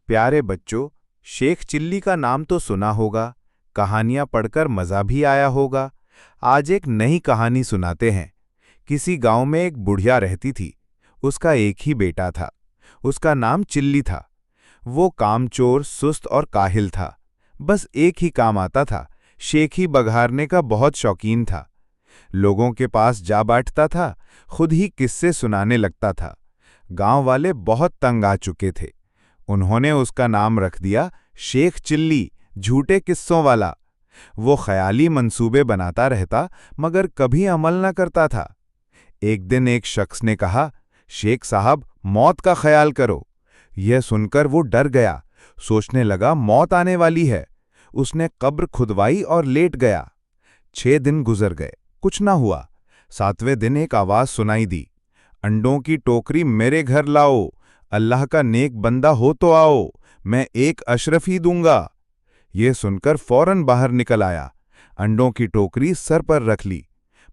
प्यारे बच्चों, शेख चिल्ली का नाम तो सुना होगा, कहानियां पढ़कर मजा भी आया होगा। आज एक नई कहानी सुनाते हैं। किसी गांव में एक बुढ़िया रहती थी। उसका एक ही बेटा था। उसका नाम चिल्ली था। वो कामचोर, सुस्त और काहिल था। बस एक ही काम आता था, शेखी बघारने का बहुत शौकीन था। लोगों के पास जा बैठता था, खुद ही किस्से सुनाने लगता था। गांव वाले बहुत तंग आ चुके थे। उन्होंने उसका नाम रख दिया शेख चिल्ली, झूठे किस्सों वाला। वो ख्याली मंसूबे बनाता रहता, मगर कभी अमल न करता था। एक दिन एक शख्स ने कहा, शेख साहब, मौत का ख्याल करो। यह सुनकर वो डर गया, सोचने लगा मौत आने वाली है। उसने कब्र खुदवाई और लेट गया। 6 दिन गुजर गए, कुछ ना हुआ। 7वें दिन एक आवाज सुनाई दी, अंडों की टोकरी मेरे घर लाओ, अल्लाह का नेक बंदा हो तो आओ, मैं एक अशरफी दूंगा। ये सुनकर फौरन बाहर निकल आया, अंडों की टोकरी सर पर रख ली।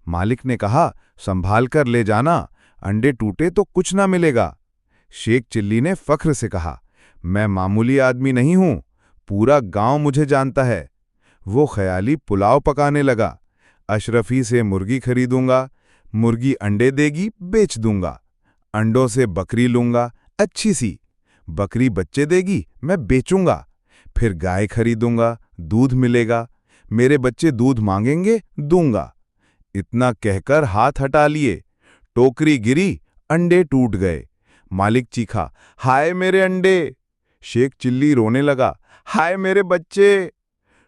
मालिक ने कहा, संभाल कर ले जाना, अंडे टूटे तो कुछ ना मिलेगा। शेख चिल्ली ने फख्र से कहा, मैं मामूली आदमी नहीं हूं, पूरा गांव मुझे जानता है। वो ख्याली पुलाव पकाने लगा, अशरफी से मुर्गी खरीदूंगा, मुर्गी अंडे देगी, बेच दूंगा। अंडों से बकरी लूंगा, अच्छी सी, बकरी बच्चे देगी, मैं बेचूंगा। फिर गाय खरीदूंगा, दूध मिलेगा, मेरे बच्चे दूध मांगेंगे, दूंगा। इतना कहकर हाथ हटा लिए। टोकरी गिरी, अंडे टूट गए। मालिक चीखा, हाय मेरे अंडे। शेख चिल्ली रोने लगा, हाय मेरे बच्चे।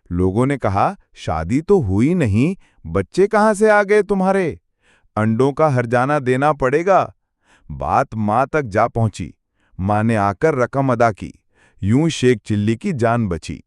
लोगों ने कहा, शादी तो हुई नहीं, बच्चे कहां से आ गए तुम्हारे? अंडों का हर्जाना देना पड़ेगा। बात मां तक जा पहुंची। मां ने आकर रकम अदा की। यूं शेख चिल्ली की जान बची।